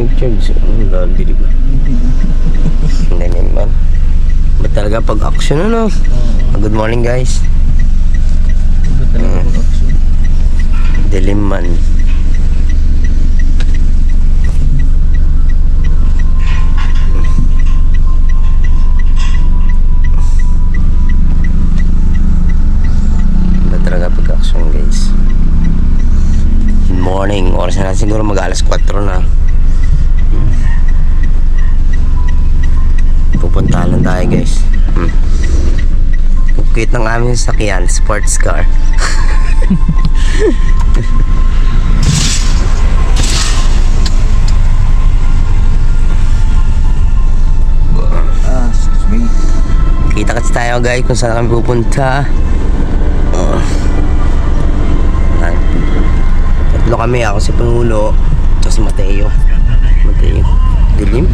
nag-charge. Ang lagi ba? Hindi naman. Ba talaga pag-action ano? Good morning guys. Ba talaga pag-action? Dilim man. Ba talaga pag-action guys. Good morning. Oras na siguro mag-alas 4 na. Pupunta lang tayo guys. Kukit ng aming sakyan, sports car. Excuse me. Kita kasi tayo guys kung saan kami pupunta. Tatlo kami, ako si Pangulo, tapos si Mateo. Dilim?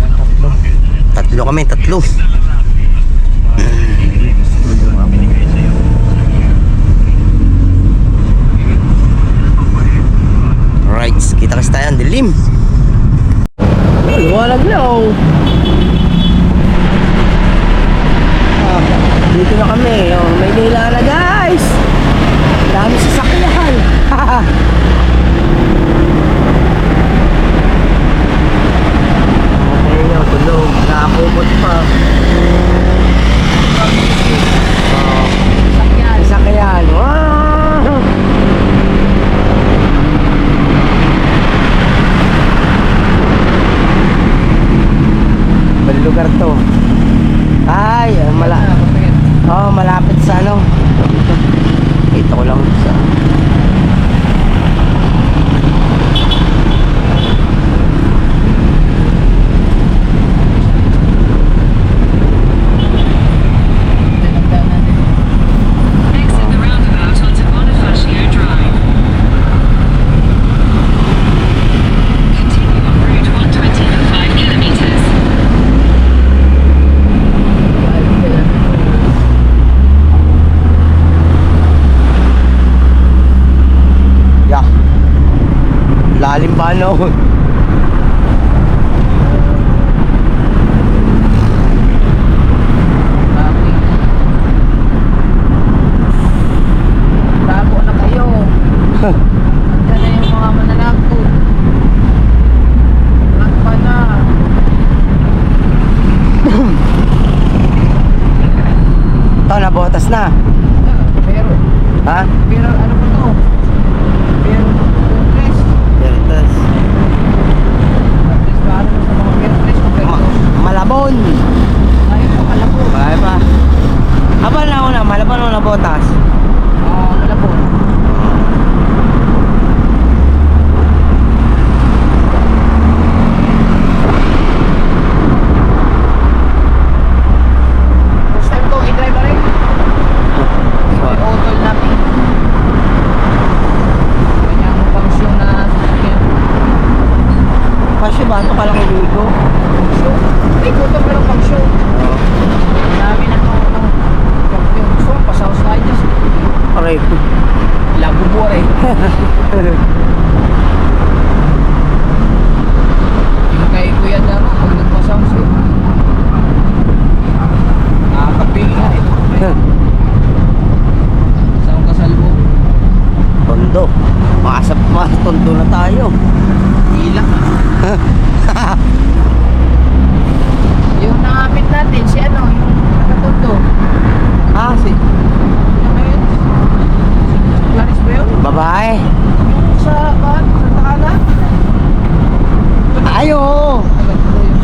Tatlo kami, tatlo. Alright, kita kasi tayo, ang dilim. Luwalag na oh. Dito na kami, oh, may nila na guys. Dami sasakyan. Okay, oh, tulog. Nakapupot pa. Sasakyan. Wow! Balik lugar to. Ay, malapit sa ano. Kita ko lang sa Exit the roundabout onto Bonifacio Drive. Continue on Route 120 for 5 kilometers. yeah. Lalim ba no? Bago na kayo. Diyan na yung mga mananakot. Lakpa na. Ito, nabotas na. Pero Ha? ano mo to? Pero Pertres. Veritas. Pertres ba? Ano sa mga Pertres o Pertres? Malabon. Ayun po, Malabon. Bye pa. Aba na una, Malabon o nabotas. Malabon. First time ko i-drive na rin. May otol natin. Kanya ang pangsyon na sasakyan. Kasi ba ito pala kaibigo? Pangsyon? May gutom pero pangsyon. Dami na ito. Pangsyon. Gusto mo, pasaos tayo dyan. Aray. Lago buwan eh. Yung kay Kuya Daro, pag nagpasaos eh. Nakakapili nga eh. Saan kasalbo? Tondo. Mas tondo na tayo. Ilang ah. Yung nakapit natin, si ano, yung nakatundo. Ah, si Ano yun? Clarice ba yun? babae. Yung sa Takana? Ayo. Nagatulo yung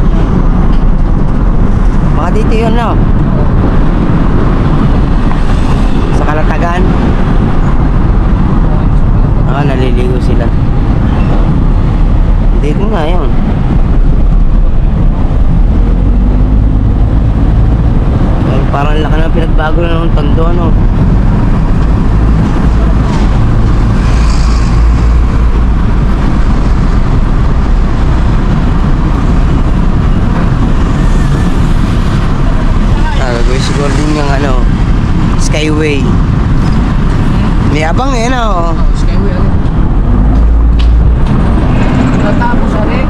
Mga dito yun no. Sa Kalatagan. Naliligo sila. Dito nga yun. Ay, parang laki na pinagbago na ng tondo ano. Gagawin siguro din yung ano, Skyway. May abang eh no. Skyway ano? Natapos ari.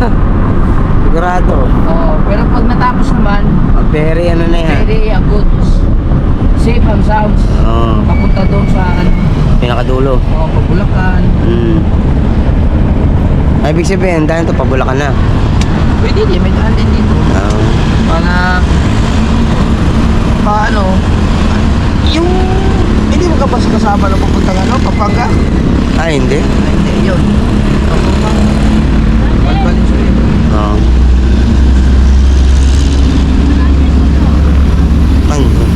Sigurado. Oo, pero pag natapos naman, Very ano na yan. very good, safe and sound. Oo. Papunta doon sa Pinakadulo. Pabulacan. Ay, ibig sabihin, dahil ito, pabulakan na. Pwede din, may daan din dito. Para, paano, yung, hindi mo ka ba kasama na pupunta Pampanga? Ay, hindi. Ay, hindi, yun. Pampanga. Valenzuela. Oo. Ay, wala.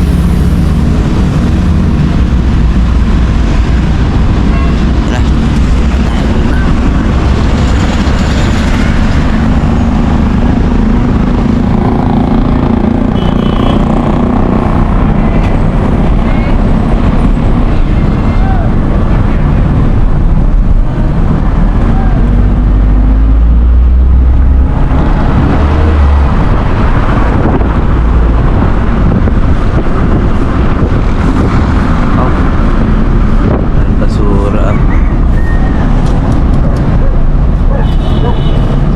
Oh. Ang basura.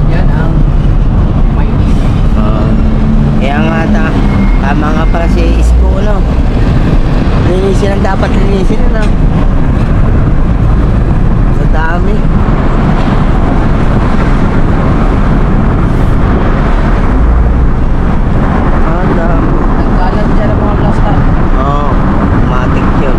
Yan ang Maynila. Kaya nga tama nga pala si Isko, no? Linisin ang dapat linisin, no? Sa dami. Ang dami. Nagkalat dyan ang mga plastar. Oo, matik yun.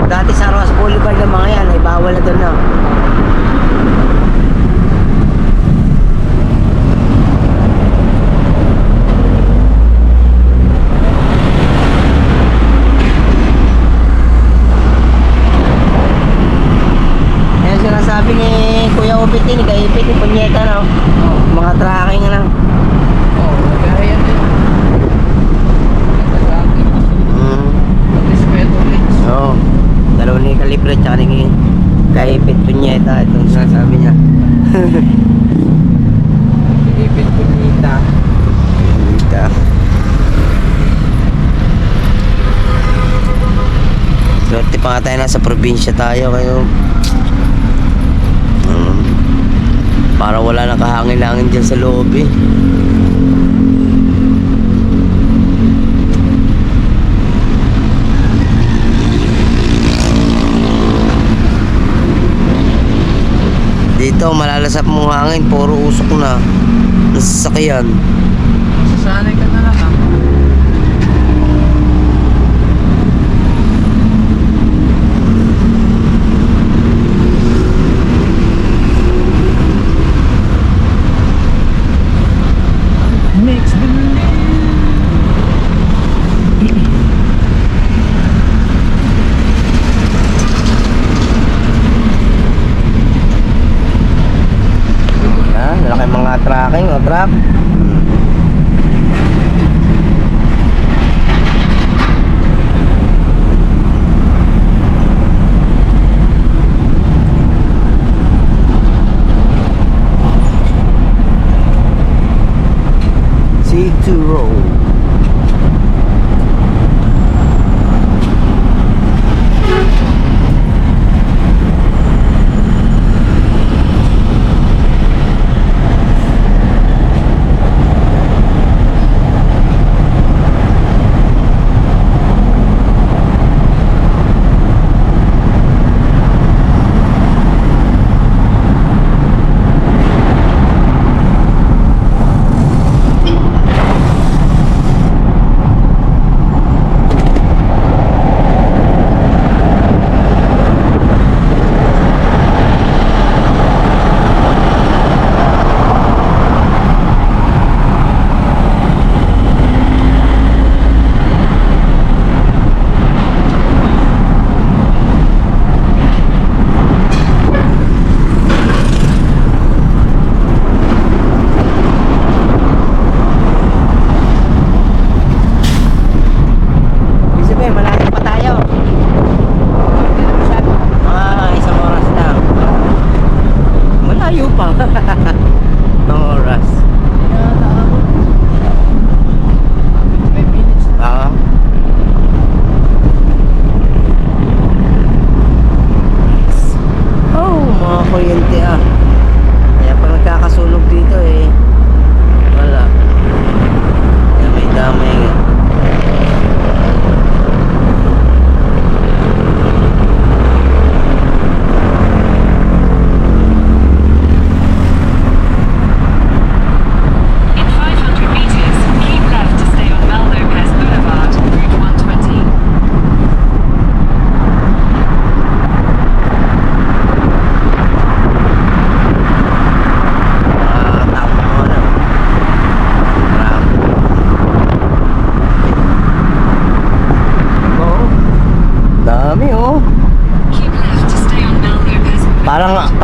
Dati sa Ross Boulevard ng mga yan, ay bawal na doon, no? Yan sinasabi ni Kuya Upit ni Kaipit, ni Punyeta, no? Mga tracking, ano? Oo, kaya yan din. Nagkasakit. Pag-respeto ulit. Oo. Dalawa ni Kalibre tsaka ni Kaipit Punyeta. Itong sinasabi niya. Ipit punita. Dito. Swerte pa nga tayo, nasa probinsya tayo kayo. Para wala nang kahangin-langin dyan sa loob, eh. Dito malalasap mong hangin, puro usok na nasasakyan. Sasanay ka na lang ha. Makes Yan, laki mga tracking, o truck. C2 roll.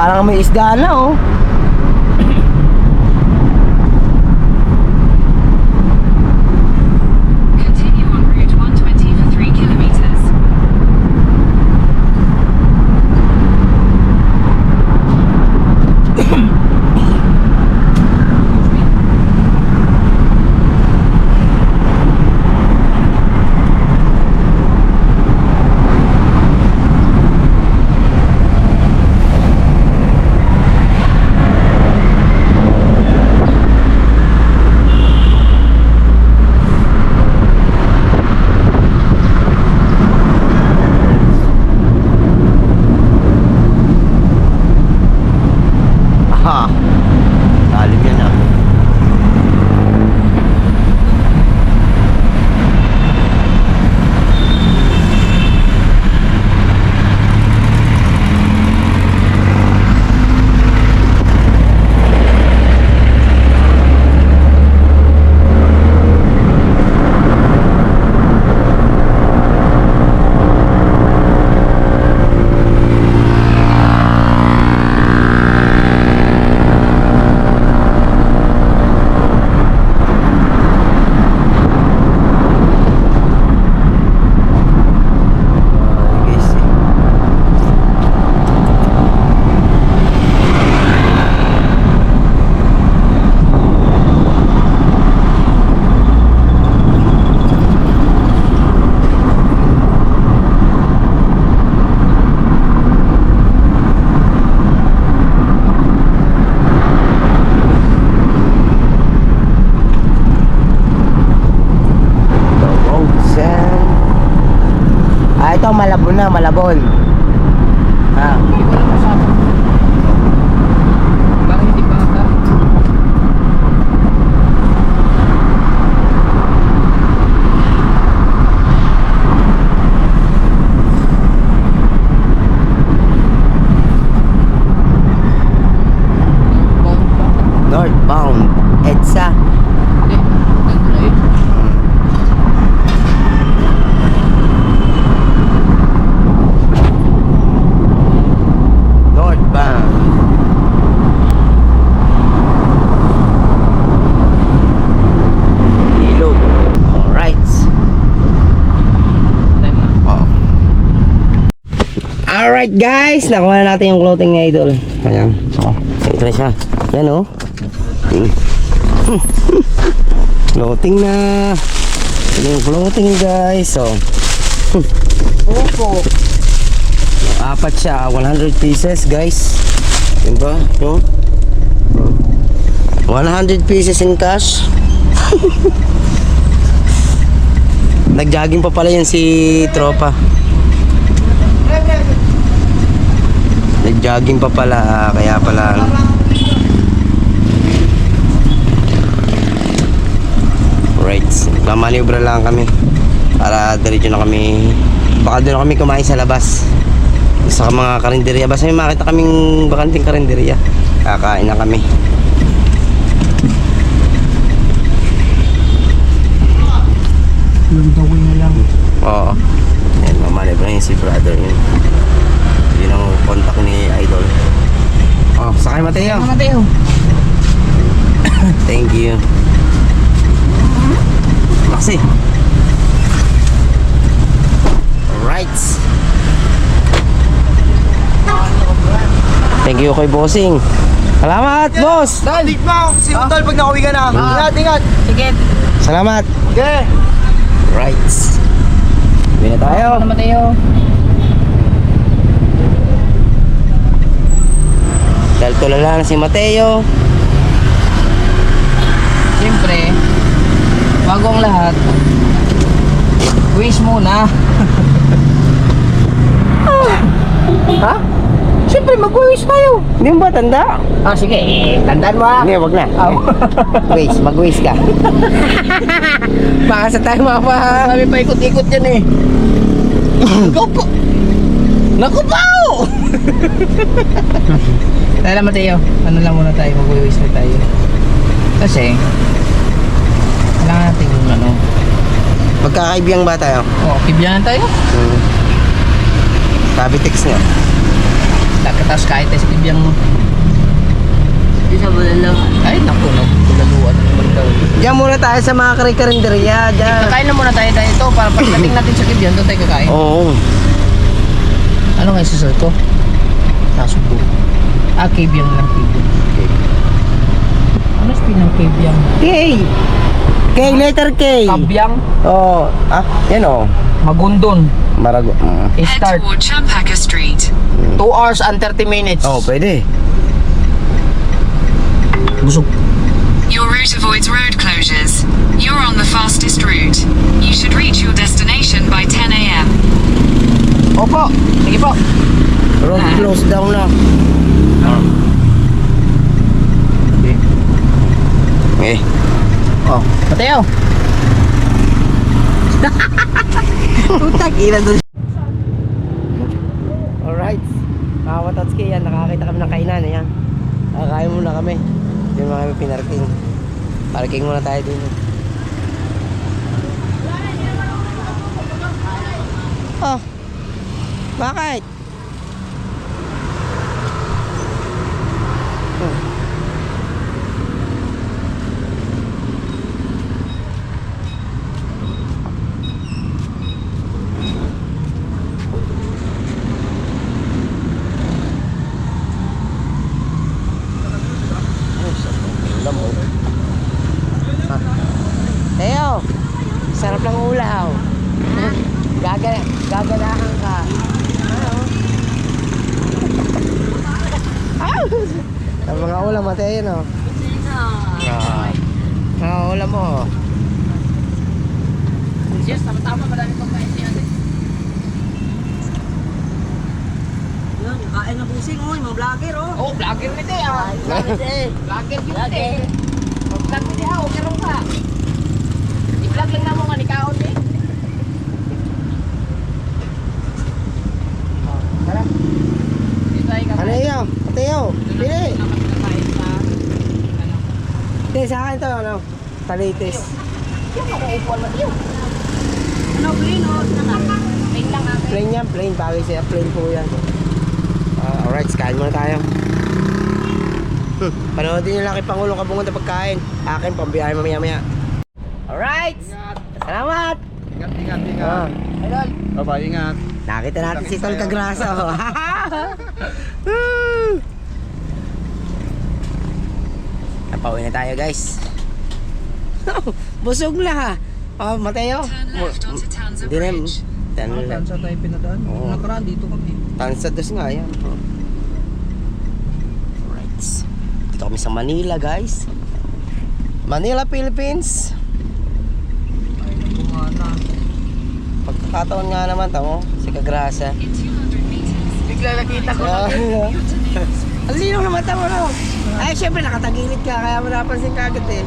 Parang may isda na oh. Continue on Route 120 for 3 kilometers. Aha. Lalim yan ah. Guys, the roads and... Ah, ito Malabon na, Malabon. Ah, Hindi ko lang masyado. Parang hindi pa ata. northbound, EDSA. Hindi. Nandun na yun. Northbound. Ilog. Alright. Time na. Oh. Alright guys, nakuha na natin yung clothing ni Idol. Ayan. Oh. Ito na siya. Yan oh. Clothing na. Ito yung clothing guys. So. Opo. Apat siya, 100 pieces guys. Diba? No? 100 pieces in cash. Nag-jogging pa pala yan si tropa. Nag-jogging pa pala, kaya pala right, mamanibra lang kami para diretso na kami. Baka doon na kami kumain sa labas sa mga karinderya. Basta may makita kaming bakanting karinderya, kakain na kami. Yung dawin na lang. Oo. Yan, mamanibra yun si brother yun. Yun ang contact ni Idol. Oh, sakay Mateo. Mateo. Thank you. Maxi. Alright. Thank you kay bossing. Salamat, boss. Dali mo. Si Utol pag nakauwi ka na. Ingat, ingat. Sige. Salamat. Okay. Right. Uwi na tayo. Mateo. Dahil tulala na si Mateo. Siyempre, bago ang lahat, wish muna. Ha? Siyempre, mag-wish tayo. Hindi mo ba tanda? Ah, sige. Tandaan mo ah. Hindi, wag na. Wish, mag-wish ka. Baka sa tayo mapa. Kami pa ikot-ikot yan eh. Ikaw po. Naku po! Tala Mateo, ano lang muna tayo, mag-wish na tayo. Kasi, kailangan natin yung ano. Magkakaibiyang ba tayo? Oh, kibyanan tayo. Sabi text nga. Tapos kahit sa Kibyang. Di sa Bulalo. Ay, naku, nagtulaluan naman daw. Diyan muna tayo sa mga karinderya. Diyan. Kakain na muna tayo dito para pagdating natin sa Kibyang, doon tayo kakain. Oo. Ano nga susunod ko? Nasubo. Kibyang lang, Kibyang. Ano spin ng Kibyang? K. K, letter K. Kabyang, Oo. Yan o. Magundon. Marago. Head Start. toward Champaka Street. 2 hours and 30 minutes. Pwede. Busog. Your route avoids road closures. You're on the fastest route. You should reach your destination by 10 a.m. Opo. Sige po. Road close down na. Oh, Mateo. Putak, ilan doon. Alright. Mga Watotski, yan. Nakakita kami ng kainan. Ayan. Nakakain muna kami. Diyan muna kami pinarking. Parking muna tayo din. Oh. Bakit? Teo, sarap ng ulaw. Gaganahan ka. Ang mga ulam, Mateo, no? Mga ulam mo. Yes, tama-tama. Marami pang kain niya. Yun, kain na busing, oh. Mga vlogger, oh. Oh, vlogger nito ah. Vlogger yun eh. Mag-vlog mo niya, okay lang ka. I-vlog lang naman nga ni Kaon eh. Tara. Dito ay Ano yun? Mateo, pili. Ano? Hindi, sa akin to, ano? Talitis. Yung makuupuan mo yun. Ano, plain, oh. Plain lang ah. Plain yan, plain. Bagay siya, plain po yan. Alright, kain muna tayo. Panoodin nyo lang kay Pangulo Kabungon na pagkain. Akin, pambiyahe mamaya-maya. Alright! Salamat! Ingat. Idol. Bye-bye, ingat. Nakita natin si Tol Cagraso. Napauwi na tayo, guys. Busog na ha. Mateo. Turn left onto Tanza Hindi na. Bridge. Tansa tayo pinadaan. Oo. Nakaraan dito kami. Tansa dos nga yan. Alright. Dito kami sa Manila, guys. Manila, Philippines. Ay, nagumana. Pagkakataon nga naman, tamo. Si Cagrasa. In 200 meters. Bigla nakita ko na. Ang linaw naman, tamo, no? Ay, syempre, nakatagilid ka. Kaya mo napansin ka agad eh.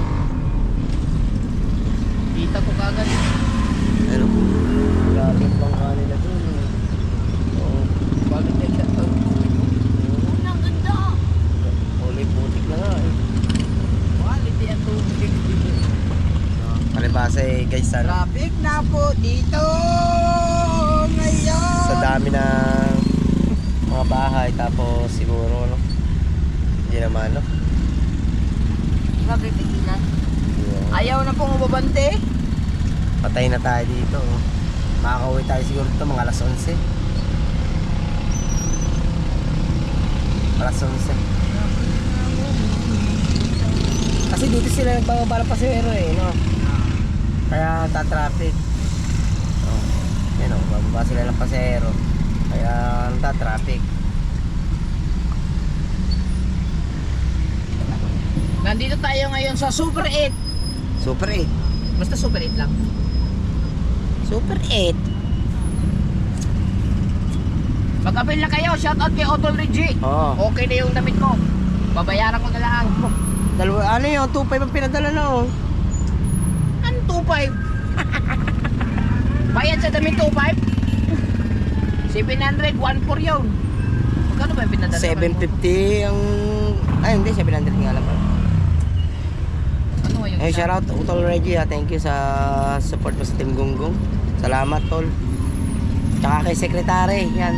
Kita ko kagad. Ano? Grabe ang bangka nila dun. Oo. Bakit nila to? Ang ganda. Uli putik na nga eh. Quality ang tubig. Palibasa eh guys, sana Traffic na po dito ngayon. sa dami ng mga bahay tapos siguro no. Hindi naman no. Grabe, pigilan. Ayaw na pong umabante. Patay na tayo dito. Oh. Makakauwi tayo siguro dito mga alas 11. Alas 11. Kasi dito sila nagbababa ng pasahero eh, no? Kaya ta-traffic. Oh, yan o, bababa sila ng pasahero. Kaya ta-traffic. Nandito tayo ngayon sa Super 8. Super 8. Basta Super 8 lang. Super 8. Mag-apil na kayo. Shoutout kay Otol Reggie. Oo. Okay na yung damit ko. Babayaran ko na lang. Dalawa, ano yun? 2.5 ang pinadala na oh. Ano 2.5? Bayad sa damit 2.5? 700, 1.4 yun. Magkano ba yung pinadala? 750 ang... Ay hindi, 700 nga lang. Ano nga yung Ay, shoutout Tol Reggie ha. Thank you sa support mo sa Team Gunggong. Salamat Tol. Tsaka kay Secretary, yan.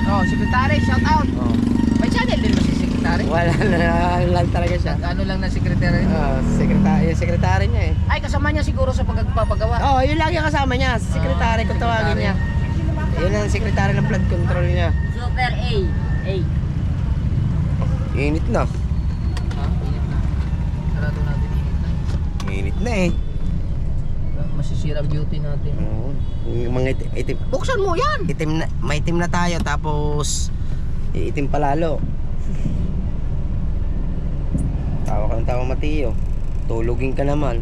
Oh, secretary, shout out. Oh. May channel din ba si secretary? Wala na lang talaga siya. Ano lang na secretary? Yung sekretary niya eh. Ay, kasama niya siguro sa pagpapagawa. Oo, yun lang yung kasama niya. Sekretary kung tawagin niya. Yun ang sekretary ng blood control niya. Super A. A. Init na. Ha? Init na. Sarado natin init na. Init na eh. Masisira ang duty natin. Oo. Yung mga itim. Buksan mo yan! May itim na tayo tapos iitim pa lalo. Tawa ka ng tawa, Mateo. Tulugin ka naman.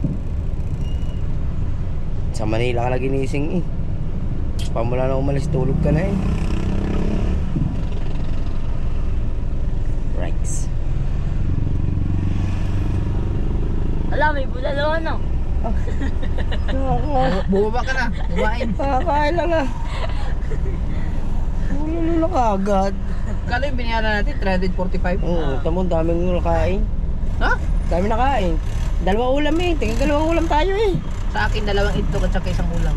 Sa Manila ka na ginising eh. Pamula na umalis, tulog ka na eh. Right. Alam, may bulalo ano? Bumaba ka na. Bumain. Kakain lang ah. Ululula ka agad. Kala yung binayaran natin, 345. Oo, tamo daming nakain. Ha? Dami nakain. Dalawang ulam eh. Tingnan dalawang ulam tayo eh. Sa akin, 2 itlog at saka 1 ulam.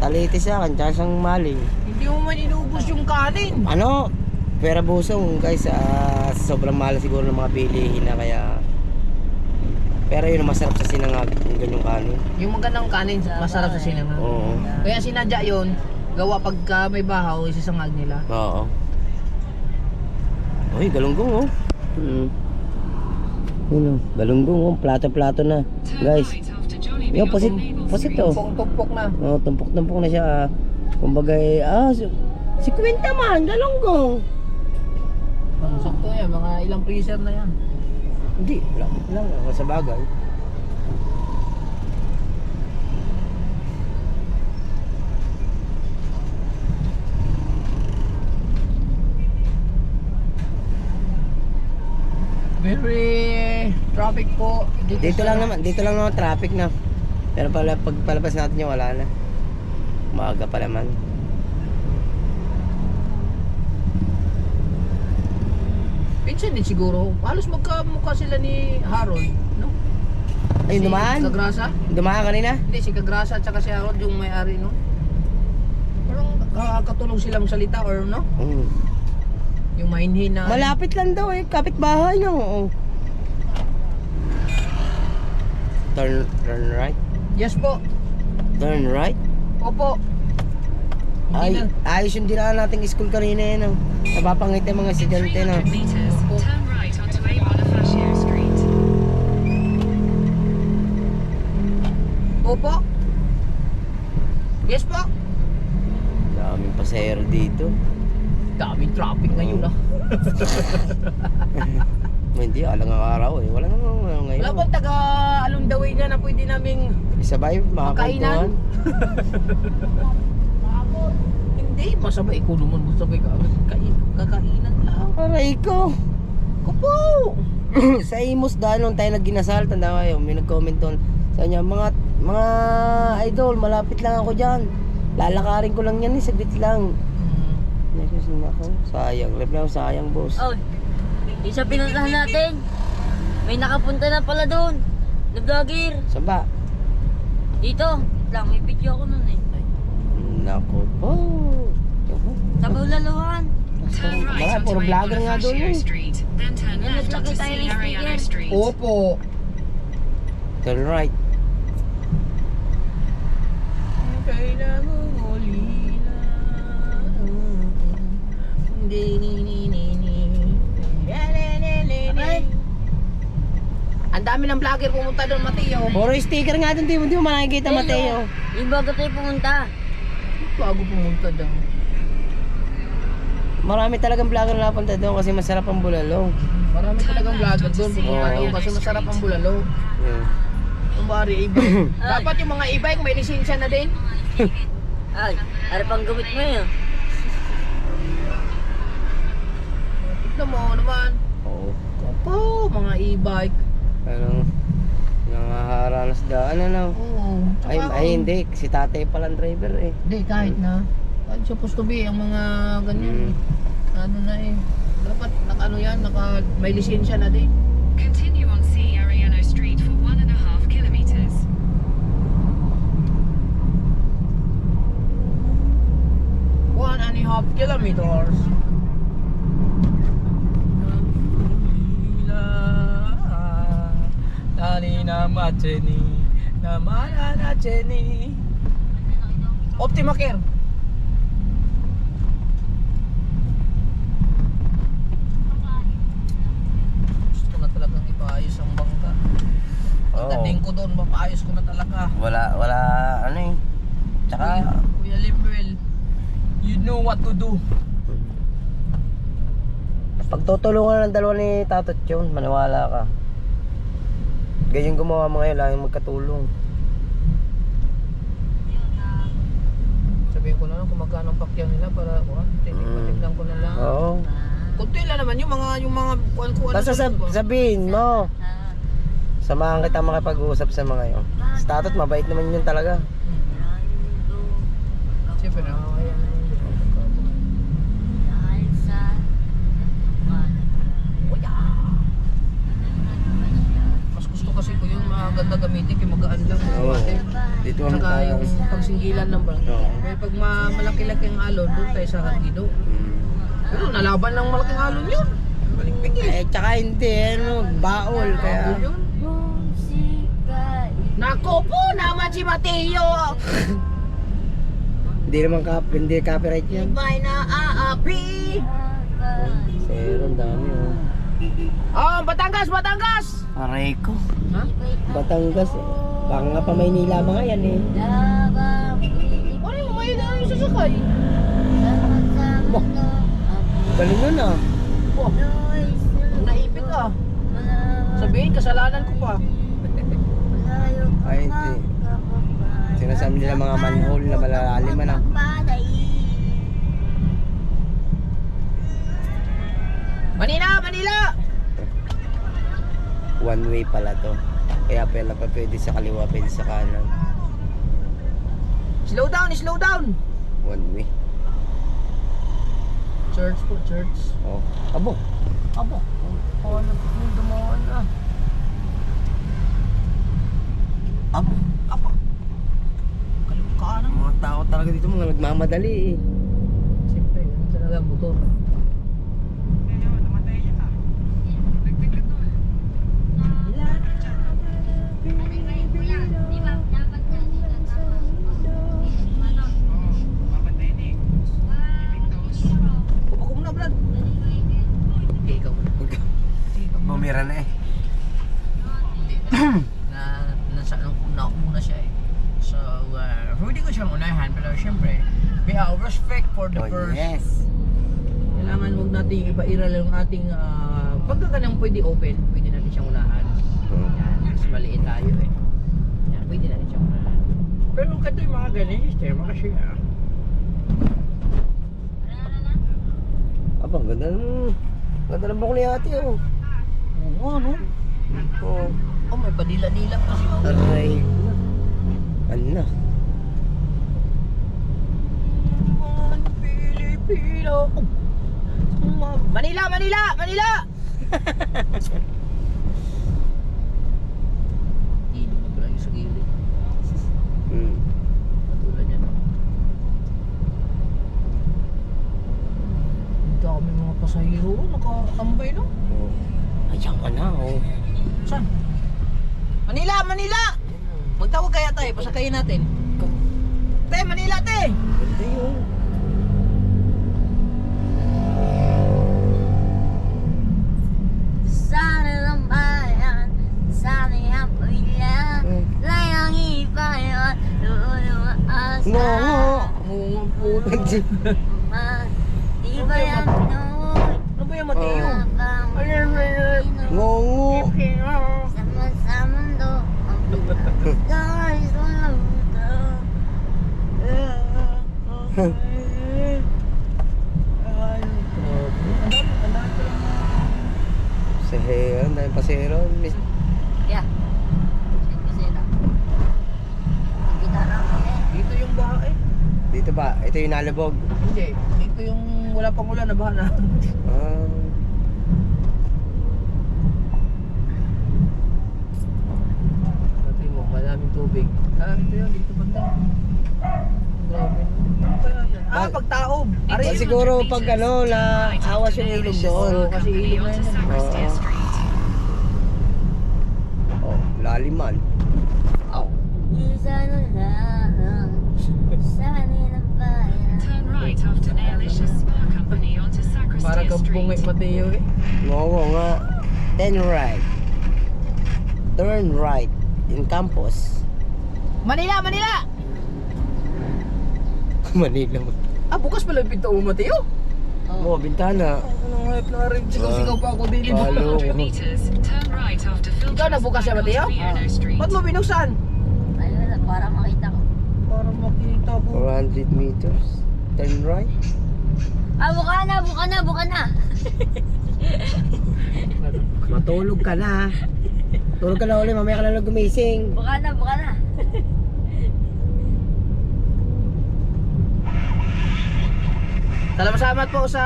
Taliti sa akin, tsaka isang maling. Hindi mo man inuubos yung kanin. Ano? Pera busong guys, sobrang mahal siguro ng mga bilihin na kaya. Pero yun ang masarap sa sinangag, yung ganyong kanin. Yung magandang kanin, masarap sa sinangag. Oo. Kaya sinadya yun, gawa pagka may bahaw, isasangag nila. Oo. Uy, galunggong oh. Yun oh, galunggong oh, plato-plato na. Turn Guys, right after Johnny yung Biggs pasit, Maple pasit Street. oh. Tumpok-tumpok na. Oh, tumpok-tumpok na siya. Kumbaga, si Quinta man, galunggong. Sakto yan, mga ilang freezer na yan. Hindi, lang sa bagay. Very traffic po. Dito lang naman traffic na. Pero pag palabas natin yung wala na. Maaga pa naman. Pinsan din siguro. Halos magkamukha sila ni Harold, no? Ayun, Si dumaan? Kagrasa? Dumaan kanina? Hindi, si Kagrasa at saka si Harold yung may-ari, no? Parang katulong silang salita or no? Yung mainhin na... Malapit lang daw eh, kapitbahay no. Oo. Turn right. Yes po. Turn right. Opo. Ay, Hindi na. ayos yung dinaan nating school kanina eh no. Napapangit yung mga estudyante no. 300 meters, turn right onto A. Bonifacio Street. Opo. Yes po. Daming pasahero dito. Daming traffic ngayon, ah. Hindi, alang ang araw eh. Wala namang ngayon. Wala bang taga along the way na pwede naming Sabay, makainan? Hindi, masabay ko naman. Masabay ka. Kakainan lang. Aray ko. Kupo! Sa Imus dahil nung tayo nagginasal, tanda kayo, may nag-comment doon. Sa kanya, mga idol, malapit lang ako dyan. Lalakarin ko lang yan eh, saglit lang. Next ako, sayang. Reply ako, sayang boss. Oh, yung sa pinuntahan natin, may nakapunta na pala doon. Na vlogger. Saan ba? Dito. Lang, may video ako nun eh. Nako po. Sa Bulalawan. Turn right Mga onto puro A. vlogger nga doon Bonifacio eh. Street. Then turn Yan, left naglagay onto tayo C. ng Ariano sticker. Street. Opo. Turn right. Kailangan mo lina. Ang dami ng vlogger pumunta doon, Mateo. Puro sticker nga doon, di mo makikita Mateo. Yung bago tayo pumunta. Bago pumunta doon. Marami talagang vlogger na napunta doon kasi masarap ang bulalo. Marami talagang vlogger doon pumunta Oo. doon kasi masarap ang bulalo. Yung bari e-bike. Dapat yung mga e-bike may lisensya na din. Ay, ano pang gamit mo yun? Tignan mo naman. Oo. Opo, mga e-bike. Anong nangaharanas daan ano? Oo. Ay hindi, si tatay palang driver eh. Hindi, kahit na. Kahit supposed to be, ang mga ganyan. Ano na eh. Dapat ano yan, may lisensya na din. Continue on C. Ariano Street for 1.5 kilometers. 1.5 kilometers. Nani na macheni, na mana na cheni. Optima Care. Gusto ko na talagang ipaayos ang bangka. Pagdating ko doon, mapaayos ko na talaga. Wala, ano eh. Tsaka, Kuya Limbel, you know what to do. pagtutulungan ng dalawa ni Tatot yun, maniwala ka. Ganyan gumawa mga yun, laging magkatulong. Sabihin ko na lang kung magkano ang pakyan nila para titignan ko na lang. Oo. Kunti lang naman yung mga kuan-kuan. Basta sabihin mo, samahan kita makipag-uusap sa mga yun. Si Tatot, mabait naman yun talaga. Siyempre, nakakaya na yun. Mas gusto kasi ko yung maganda gamitin kaya magaan lang. Oo. Dito ang Saka yung pagsinggilan ng bangka. Oo. Kaya pag malaki-laki ang alon, doon tayo sa Hangido. Pero nalaban ng malaking alon yun. Maligpig eh. Tsaka hindi, baol, Alon yun. Nako po naman si Mateo! hindi copyright yan. Iba'y na aapi! Zero, dami oh. Oh, Batangas! Batangas! Aray ko. Ha? Batangas eh. Baka nga pa Maynila mga yan eh. Ano yung may na yung sasakay? Galing nun ah. Oh, naipit ah. Sabihin, kasalanan ko pa. Ay, hindi. Sinasabi nila mga manhole na malalalim na. Manila! Manila! One way pala to. Kaya pala pa pwede sa kaliwa, pwede sa kanan. Slow down! Slow down! One way. Church po, church. Oh. Abo. Abo. Oh, dumaan na. Abo. Abo. Kalukaan na. Mga tao talaga dito mga nagmamadali eh. Siyempre, yun talaga motor. Pupo ko muna, Brad. Okay, ikaw muna. Bumira na eh. Nasa una muna siya eh. So, pwede ko siyang unahan, pero siyempre, we have respect for the Oh first. yes. Kailangan huwag natin ipairal yung ating pagka kanyang pwede open, pwede natin siyang unahan. Yan, mas maliit tayo eh. Yan, pwede natin siyang unahan. Pero kato yung mga ganyan, sistema kasi Aba, ganda ng bako ni ate oh. oo, ano? Oh. Oh, may padila-dila kasi oh. Aray. Ano na? Pilipino. Manila, Manila, Manila! Hindi na pala yung sa gilid. Katulad yan. Dami mga pasahero, nakatambay no? Oh. Ayan ka na oh. Saan? Manila, Manila! Magtawag kaya tayo, pasakayin natin. Te, Manila, te! Ganda yun. Sana ng bayan, sana ang pamilya, layang ibayan, lulumaas Ngongo. Mungo po. Di ba yan Pinoy? Ano ba yung Mateo? Ngongo. Sama sa mundo, ang Pilipinas sa mundo. Pasahero, dahil pasahero. Yeah. Kasi lang. Kita lang eh. Dito yung baha eh. Dito ba? Ito yung nalubog. Hindi, dito yung wala pang ulan na baha na. Ah. Sabi mo, maraming tubig. Ito yun, dito banda. Grabe. Ano kaya yan? Pagtaob. Ari, Siguro pag ano, na awas yung ilog doon. kasi ilog na yun. Oh, laliman. Oh. Sana lang, sana ng bayan. Turn right after Ailish's Spa Company onto Para Sacristia kang bungay Street. Mateo eh. Oo nga. Then right. Turn right. In campus. Manila, Manila! Manila mo. Ah, bukas pala yung pinto mo, Mateo. Oo, bintana. Anong hype na rin? Sigaw-sigaw pa ako din. In Halo. 400 meters, turn right after Ikaw Filters nagbukas siya, Bank Mateo? onto Leono Street. Ba't mo binuksan? Ayun na, para makita ko. Para makita ko. 400 meters. Turn right. Ah, buka na, buka na, buka na. Matulog ka na. Tulog ka na ulit, mamaya ka na lang gumising. Buka na, buka na. Salamat po sa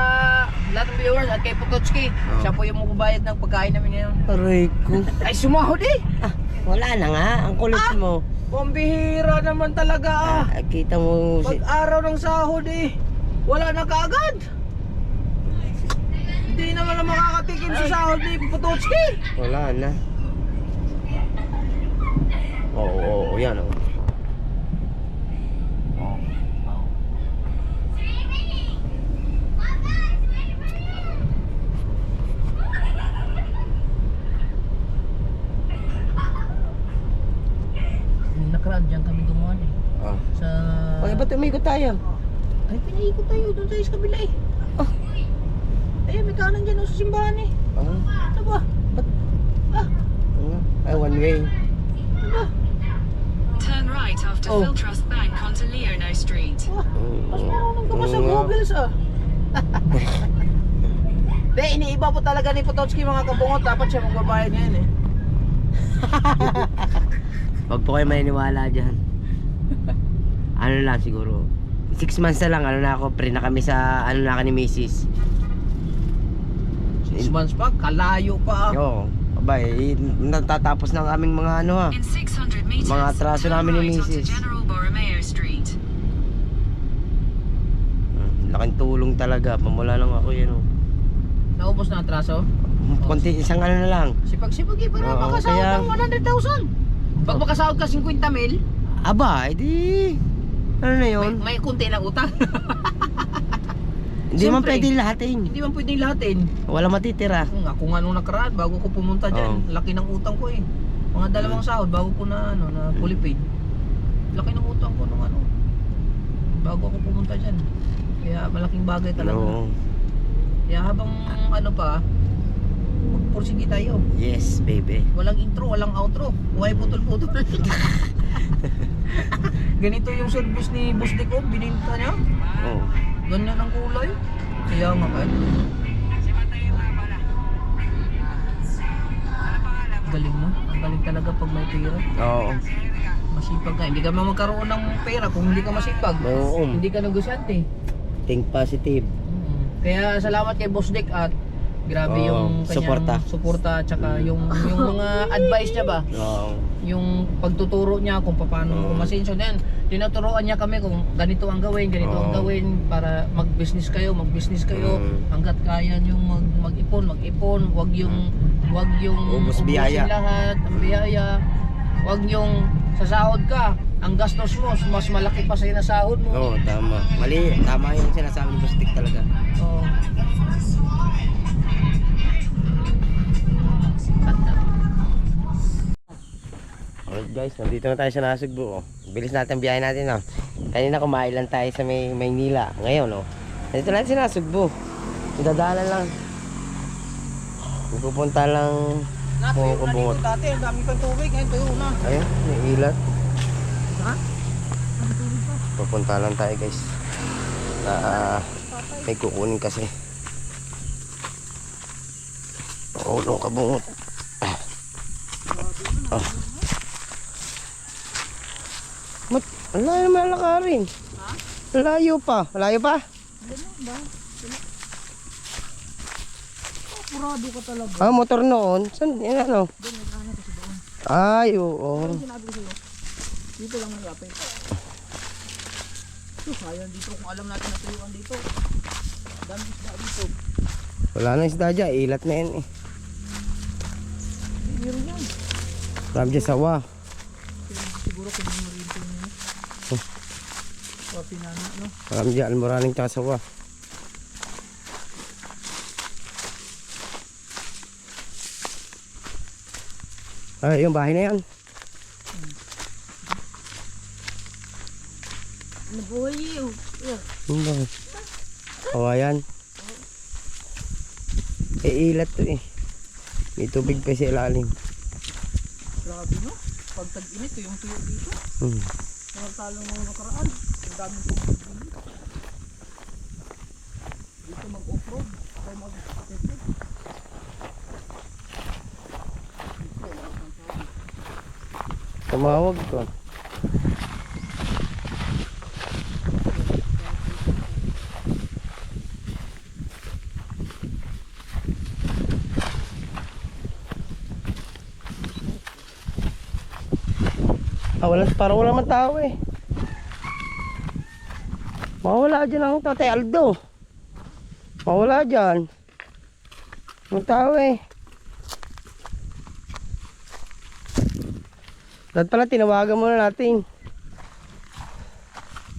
lahat ng viewers at kay Potocki. Oh. Siya po yung magbabayad ng pagkain namin ngayon. Aray ko. Ay, sumahod eh! Ah, wala na nga. Ang kulit mo. Pambihira naman talaga ah. Kita mo si... Pag-araw ng sahod eh. Wala na kaagad. Hindi naman na makakatikim sa sahod ni Potocki. Wala na. Oo, yan oh. Nakaraan dyan kami gumawa eh. Ah. Sa... Okay, ba't umikot tayo? Ay, pinaikot tayo doon tayo sa kabila eh. Ah. Ayun, may kanan dyan oh, sa simbahan eh. Ah. Ano ba? Ah, Ay, one way. ano ba? Turn right after Oh. Filtrust Bank onto Leono Street. Ah, mas marunong ka pa sa Google ah. Hindi, iniiba po talaga ni Potocki mga kabungot. Dapat siya magbabayad ngayon eh. Wag po kayo maniniwala dyan. Ano lang siguro 6 months na lang, ano na ako, pre na kami sa ano na ni Mrs. 6 months pa, kalayo pa ah. Oo, abay, natatapos ng aming mga ano ha. In 600 meters, Mga atraso turn namin ni right onto Mrs. General Borromeo Street. Laking tulong talaga, pamula lang ako yan oh. Naubos na atraso. Konti, isang ano na lang. Sipag-sipag eh, para Oo, makasahod kaya- ng 100,000. Pag makasahod ka 50 mil, Aba, edi ano na yun? may kunti lang utang. Hindi man Siyempre. pwede lahatin. Hindi man pwedeng lahatin. Wala matitira. Ako nga nung nakaraan, bago ko pumunta dyan, laki ng utang ko eh. Mga dalawang sahod, bago ko na, ano, na fully paid. Laki ng utang ko nung ano, bago ako pumunta dyan. Kaya malaking bagay talaga. Oo. Kaya habang ano pa, magpursige tayo. Yes, baby. Walang intro, walang outro. Huwag putol-putol. Ganito yung service ni Boss Dico, bininta niya. Oh. Ganyan ang kulay. Kaya nga kahit. Galing mo. Ang galing talaga pag may pera. Oo. Masipag ka. Hindi ka magkaroon ng pera kung hindi ka masipag. Oo. Hindi ka negosyante. Think positive. Kaya salamat kay Boss Dick at grabe Oo, yung kanyang suporta at saka yung mga advice niya ba? Oo. Yung pagtuturo niya kung paano umasenso din. Tinuturuan niya kami kung ganito ang gawin, ganito ang gawin para mag-business kayo hangga't kaya niyo mag-ipon, wag yung Ubus biyaya. ubusin lahat, ang biyaya. Wag yung sa sahod ka, ang gastos mo mas malaki pa sa sinasahod mo. Oo, tama. Mali, tama yung sinasabi ni Bustik talaga. Oo. Alright guys, nandito na tayo sa Nasugbu. Oh. Bilis natin ang biyahe natin. Oh. Kanina kumain lang tayo sa Maynila. Ngayon, oh. Nandito lang sa Nasugbu. Dadaanan lang. Pupunta lang. Kabungot. Dati, ang dami pang tubig, ngayon tuyo na. Ayun, may ilat. Ha? Pupunta lang tayo guys. May kukunin kasi. Oo, kabungot. Oh. Ang layo naman lalakarin. Ha? Layo pa. Layo pa? Purado ka talaga. Ah, motor noon. Saan? Yan ano? Ay, oo. Sinabi ko sa'yo, dito lang may yapin. sayang dito kung alam natin na tuyuan dito. Dami isda dito. Wala na isda dyan, ilat na yan eh. Meron yan. Marami dyan sawa. Siguro kung may rin ito nyo. Pinana, no? Marami dyan almoraling tsaka sawa. Ay, yung bahay na yan. Nabuhay yun. Yung bahay. Kawayan. Eh, ilat to eh. May tubig pa sa ilalim. Grabe, no? Pag tag-init, yung tuyo dito. Hmm. Nakatalong mga nakaraan. Ang daming tubig dito. Dito mag-off-road. Ako mag-off-road. Tumawag ko. Parang wala man tao eh. Mawala dyan ang Tatay Aldo. Mawala dyan. Ang tao eh. Dapat pala tinawagan muna natin.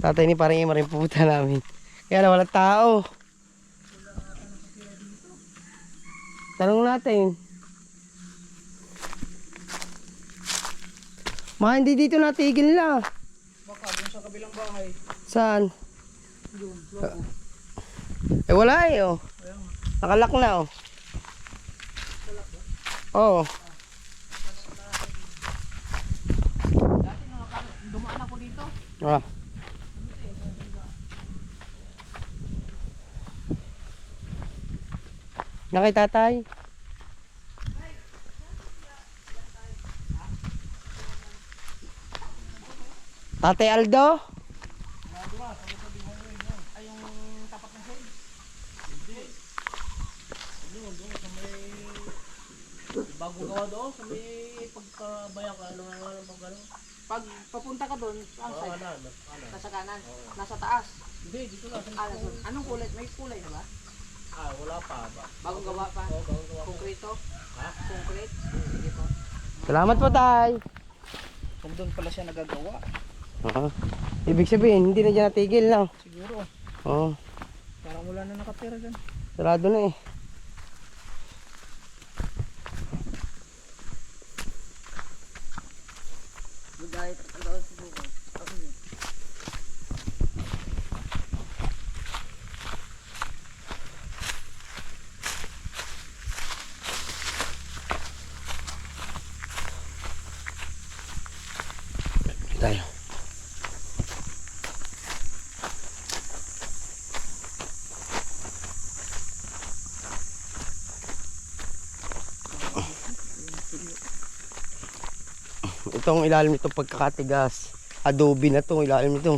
Tatay ni parang ima rin pupunta namin. Kaya na wala tao. Tanong natin. Ma, hindi dito natigil na. Baka dun sa kabilang bahay. Saan? Yun, Eh wala eh oh. Nakalak na oh. Oo. Dati dumaan ako dito. Ah. Nakay tatay. Tatay Aldo? Ay, yung tapat ng shade. Hindi. Doon sa may... Bago gawa doon, sa may pagkabayak, ano. Pag papunta ka doon, saan side? Nasa kanan? Nasa taas? Hindi, dito lang. Anong kulay? May kulay na ba? Wala pa. Bagong gawa pa? Oo, bagong gawa. Konkreto? Ha? Concrete? Sige po. Salamat po tay. Kung doon pala siya nagagawa. Ibig sabihin, hindi na dyan natigil na. Siguro. Oo. Parang wala na nakatira dyan. Sarado na eh. Magayat ang daw si Buko. Ako yun. Tayo. Itong ilalim nito pagkakatigas. Adobe na itong ilalim nito.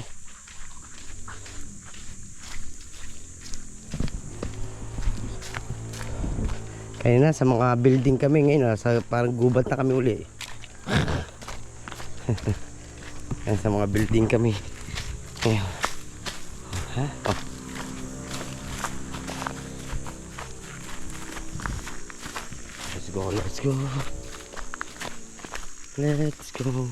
Kaya na sa mga building kami ngayon, sa parang gubat na kami uli. Yan sa mga building kami. Ayan. Ha? Oh. Let's go, let's go. Let's go.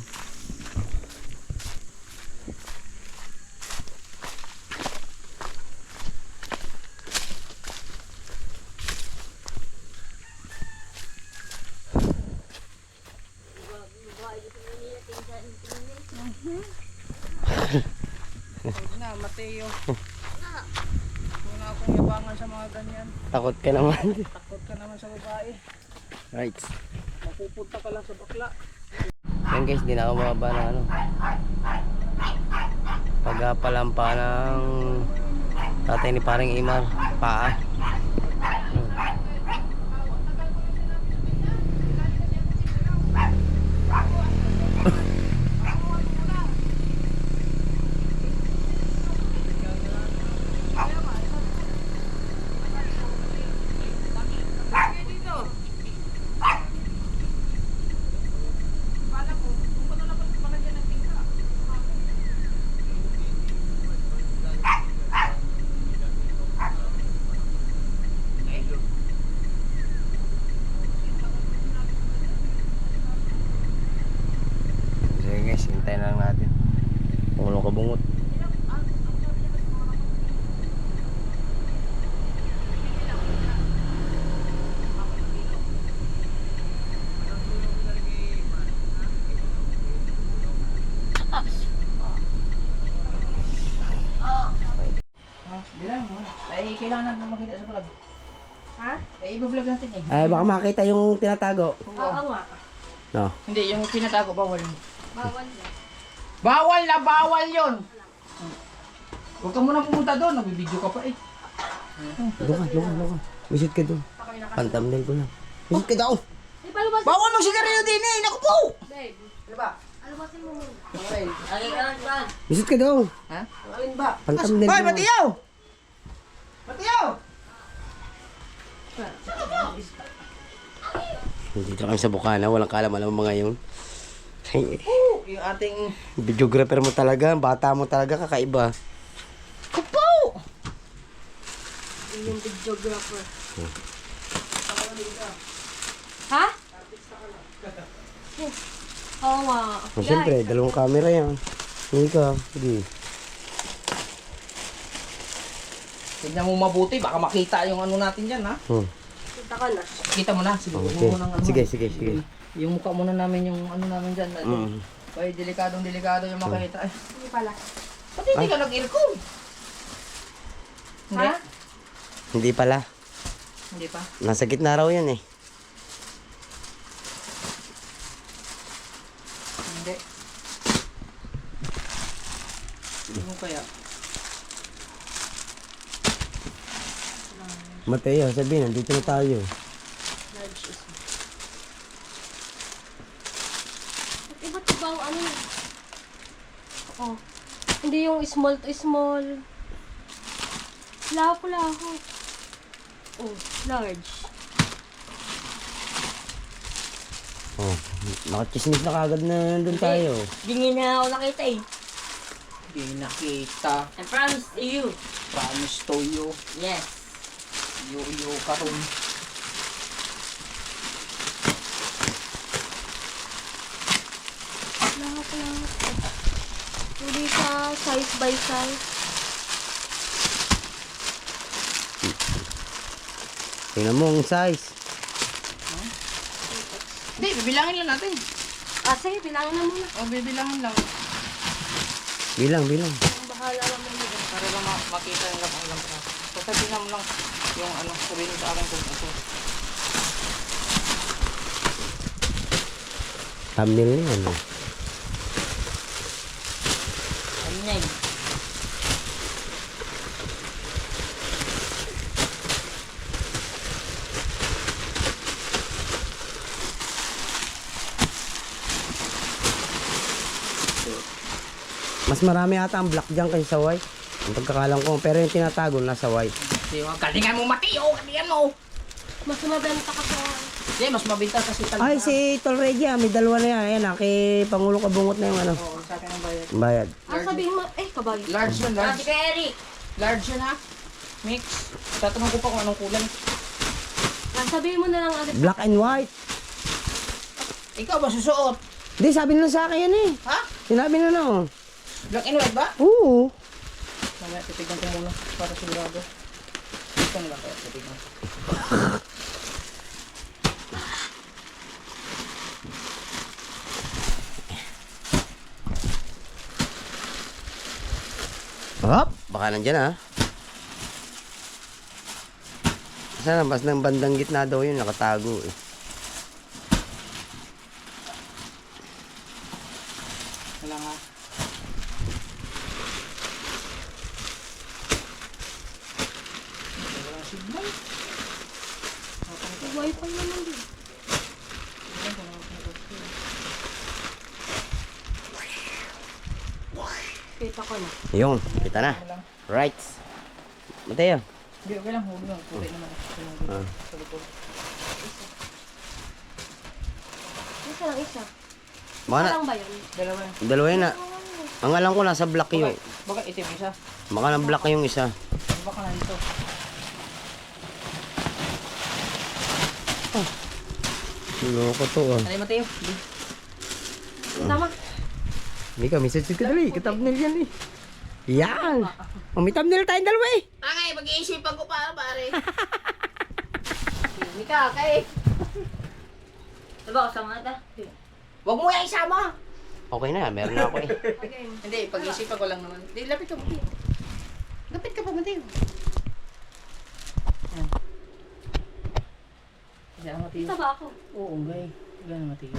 Na, Mateo. Wala akong yabangan sa mga ganyan. Takot ka naman. Takot ka naman sa babae. Right. Mapupunta ka lang sa bakla. Yan guys, di na ako mababa ng ano. Pagpalampa ng tatay ni paring Imar. Paa. kailangan natin makita sa vlog. Ha? Eh, i-vlog natin eh. Ay, baka makita yung tinatago. Oo nga. No. Hindi, yung pinatago, bawal. Bawal na. Bawal na, bawal yun! Huwag ka muna pumunta doon, nagbibideo ka pa eh. Doon ka. Visit ka doon. Pan-thumbnail ko na. Visit ka daw. Ay, palabas. Bawal magsigarilyo din eh! Naku po! Babe, Ano ba? alabasin mo muna. Okay. Lagi ka lang saan? Visit ka daw. Ha? Alin ba? Pan-thumbnail Hoy, ko na. Matiyaw! Matiyaw! Dito kami sa Bukana. Walang kalam-alam mga yun. Yung ating... Videographer mo talaga. Bata mo talaga. Kakaiba. Kupo! Yung videographer. Ha? Oo nga. Oh, siyempre, dalawang camera yan. Hindi ka. Sige. Tignan mo mabuti, baka makita yung ano natin dyan ha. Punta ka na. Kita mo na, sige. Okay. Mo ng ano. Sige. Yung mukha muna namin yung ano namin dyan. Mm. Ay, delikado yung makita. Ay, Hindi pala. pati hindi ka nag-earcon. Hindi? Ha? Hindi pala. Hindi pa. Nasa gitna raw yan eh. Hindi. Ano kaya? Mateo, sabihin, nandito na tayo. Large is iba't ibang ano. Oo. Hindi yung small to small. Laho. Oh, large. Oh, nakachismis na kagad na nandun tayo. Hindi na ako nakita eh. Hindi nakita. I promise to you. Promise to you. Yes. Yo ka ron. Laho. Hindi ka size by size. Tingnan mo ang size. Hindi, bibilangin lang natin. Ah, sige, bilangin na muna. O, bibilangin lang. Bilang. Ang bahala naman mo. Para lang makita yung lang. Sasabihin mo lang yung ano, sabihin mo sa akin kung ito. Thumbnail niya, ano? Ayun na eh. Mas marami ata ang black dyan kaysa sa white. Ang pagkakalam ko. Pero yung tinatago nasa white. Di ba? Galingan mo, Mateo! Galingan mo! Mas mabenta ka sa... Hindi, mas mabinta kasi talaga. Ay, si Tolregia. May dalawa na yan. Ayan, kay Pangulong Kabungot na yung ano. Oo, sa akin ang bayad. Bayad. Ah, sabihin mo, kabag. Large yun, Ah, large. si Kuya Eric. Large yun ha. Mix. Tatanong ko pa kung anong kulay. Ah, sabihin mo na lang agad. Black and white. Ikaw ba susuot? Hindi, sabi nila sa akin yan eh. Ha? Sinabi na no. Black and white ba? Oo. Mamaya, titignan ko muna para sigurado. Dito na lang kaya, titignan. Hop, baka nandyan ah. Sana mas ng bandang gitna daw yun, nakatago eh. Wala nga. Walang signal. Wi-Fi naman din. Kita ko na. Yun, kita na. Right. Mateo. Hindi, okay lang. Huwag lang. Kulay naman. Ah. Sa likod. Isa lang isa. Baka na, Parang ba yun? Dalawa yan. dalawa yun na. Ang alam ko nasa black yun. Baka itim isa. Baka na black yung isa. Baka na dito. Loko to ah. Ano Mateo? Tama. Hindi ka, message ka dali. Ka-thumbnail yan eh. Yan. Oh, may thumbnail tayong dalawa eh. Angay, mag-iisipan ko pa, pare. Hindi ka, kay. Diba, kasama na. Huwag mo yung isama. Okay na, meron na ako eh. Okay. Hindi, pag-iisipan ko lang naman. Hindi, lapit ka, Mateo. Lapit ka pa, Mateo. Diyan matiyo. Ito ba ako? Oo, gay. Gano'n matiyo.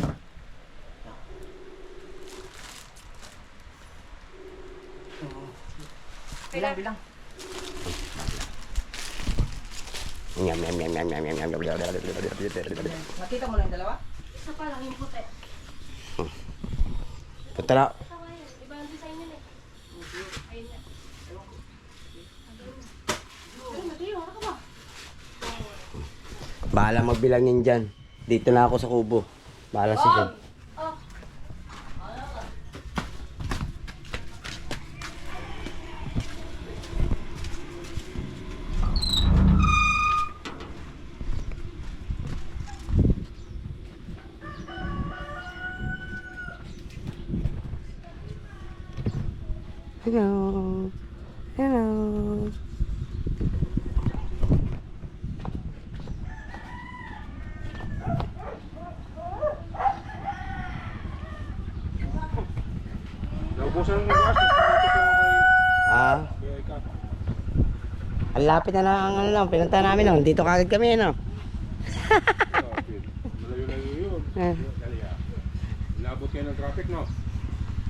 Bilang. Yum, yum, yum, yum, yum, yum, yum. Nakita mo lang yung dalawa? Isa pa lang yung puti. Punta na. Ito nga yun. Iba ang design nila eh. Ayun yan. Ayun, matiyo. Ano ka ba? Bahala magbilang yan dyan. Dito na ako sa kubo. Bahala si Jen. Oh. Hello. Hello. Naubusan ng gas, nagpapito ko Ah, kay Ika. ang lapit na lang, ano lang, pinunta namin no. Dito kagad kami, no. Malayo-layo yun. Eh. Dali ah. Inabot kayo ng traffic, no?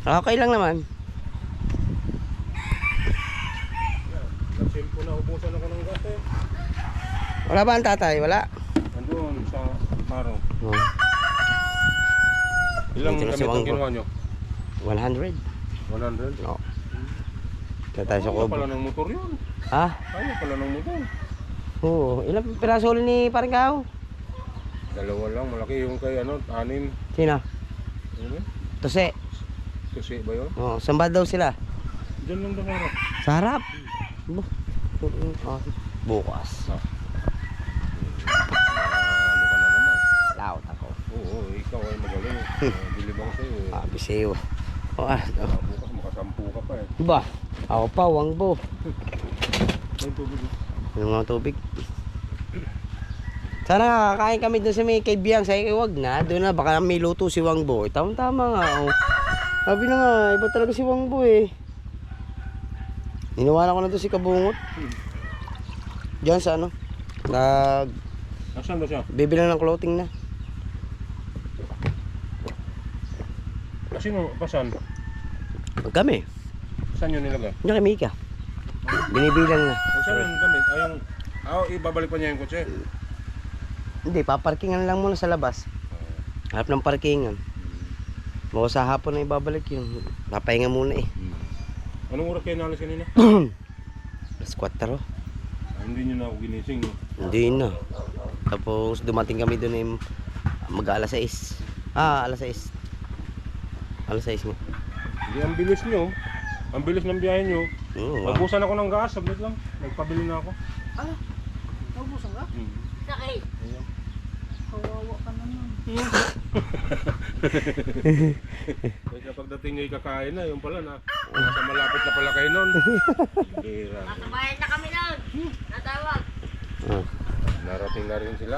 Okay lang naman. Nag-simpo na, ubusan ako ng gas eh. Wala ba ang tatay? Wala. Nandun sa Maro. Oh, Ilang Dito na si gamit ang Wanggo. kinuha nyo? 100. 100? Oo. Kaya tayo sa Kaya kubo. pala ng motor yun. Ha? Kaya pala ng motor. Oo. Ilang piraso ulit ni Parangkaw? Dalawa lang, malaki yung kay ano, 6. Sino? Ano yun? Tose. Kasi ba yun? Oo. Saan ba daw sila? Diyan lang daw Maro. Sa harap. Oh, bukas. Ano ka na naman? Laot ako. Oo, ikaw ay magaling. Bilib ako sa'yo eh. Ah, biseo. Oh, ah. Bukas makasampu ka pa eh. Ba? Ako pa, wangbo. May tubig. Yung mga tubig. Sana kakain kami doon sa may kaibiyang. Sa wag na. Doon na. Baka may luto si Wangbo. Tama-tama nga. Oh. Sabi na nga. Iba talaga si Wangbo eh. Iniwanan ko na doon si Kabungot. Diyan sa ano. Nasaan ba siya? Bibilang ng clothing na. Sino? Pasan? Kami. Saan yun nilagay? Diyan kay Mika. Binibilang na. O saan yung gamit? Ay yung... ibabalik pa niya yung kotse. Hindi, paparkingan lang muna sa labas. Harap ng parkingan. Baka sa hapon na ibabalik yun. Napahinga muna eh. Anong oras kayo nalis kanina? Alas 4. Hindi nyo na ako ginising. No? Hindi na. Tapos dumating kami doon eh, mag-alas 6. Alas 6. Alas 6 nga. Hindi, ang bilis nyo. Ang bilis ng biyahe nyo. Oo, Magbusan ako ng gas, sablit lang. Nagpabili na ako. Ano? Naubusan ka? Sakay. Ayan. Kawawa ka naman. Kaya pagdating nyo ikakain na, yung pala na. Nasa malapit na pala kayo nun. Hira. Nakabayad na kami nun. Natawag. Ah. Narating na rin sila.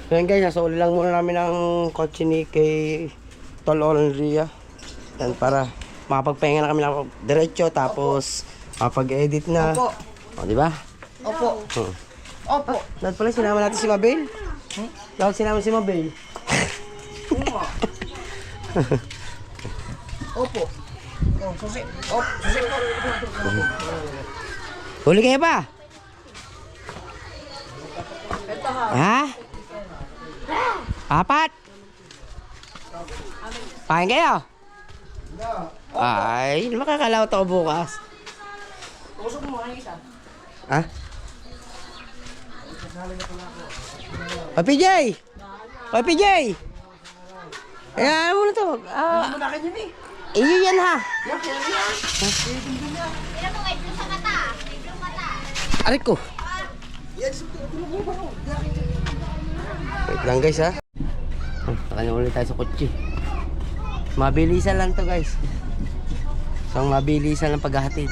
So yan guys, nasa uli lang muna namin ang kotse ni kay Tol Olria. Yan para makapagpahinga na kami ng diretso tapos makapag-edit na. Opo. O, di ba? Opo. Opo. Dapat pala sinama natin si Mabel. Dapat sinama si Mabel. Opo. Oh, susi. Op, susi po. Huli kayo ba? Ito ha. Ha? 4? Kain kayo? Ay, makakalaw ako bukas. Usok mo ang isa. Ha? O PJ! O PJ! Ayan mo na to. Ano na kanya ni? Iyo yan ha. Yan, kaya yan. Kailan mo kayo sa mata? Medyo mata. Aray ko. Yan, tulong mo ba? Wait lang guys ha. Nakanya ulit tayo sa kotse. Mabilisan lang to guys. So mabilisan lang paghahatid.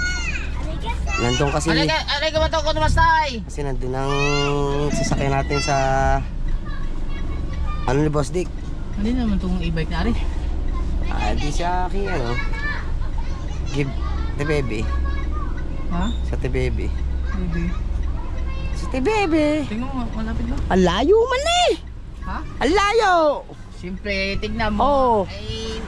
Nandun kasi Alay ka ba ito ko namastay? kasi nandun ang sasakyan natin sa ano ni Boss Dick. Hindi naman itong e-bike na rin. Di siya aking ano. Give the baby. Ha? Sa the baby. Baby. City Bebe. Tingnan mo, malapit na. Ang layo man eh. Ha? Ang layo. Siyempre, tignan mo. Oo. Ay,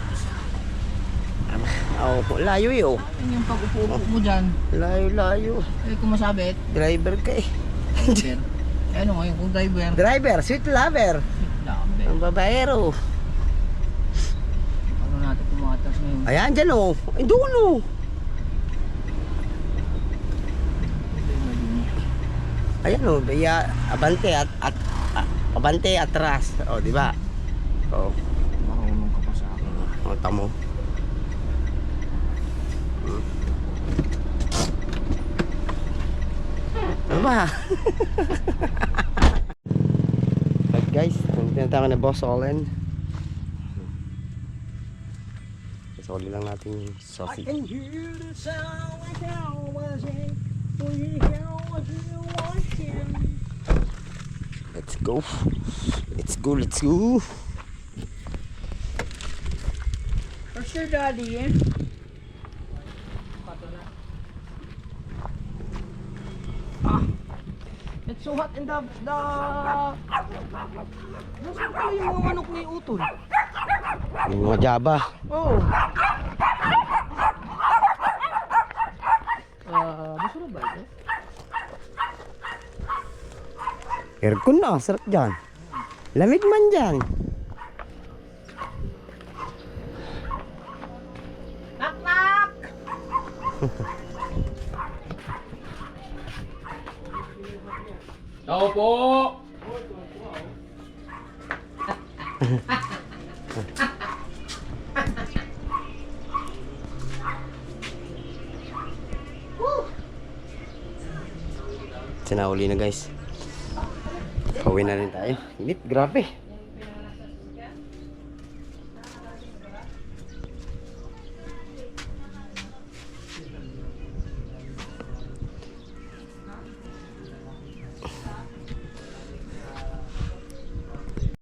Oh, layo eh oh. ano yung pag-upo mo dyan? Layo. Eh, kung masabit, Driver ka eh. driver. Eh, ano ngayon, kung driver, Driver, sweet lover. labi. Ang babaero. Ano natin pumatas ngayon? Ayan dyan oh. Ay doon oh. Ayan oh, baya abante at abante atras. Oh, di ba? Oh, Marunong ka pa sa akin. oh tamo. Ano ba? But guys, tinatawag na Boss Olen. Isoli lang natin yung sausage. Let's go. Where's your daddy eh? It's so hot in the... Nasaan pala yung mga manok ni Utol? Yung mga Java. Oh. Gusto na ba ito? Aircon na, sarap dyan. Lamig man dyan. Knock knock! Tao po! Sinauli na guys. Pauwi na rin tayo. Init, grabe.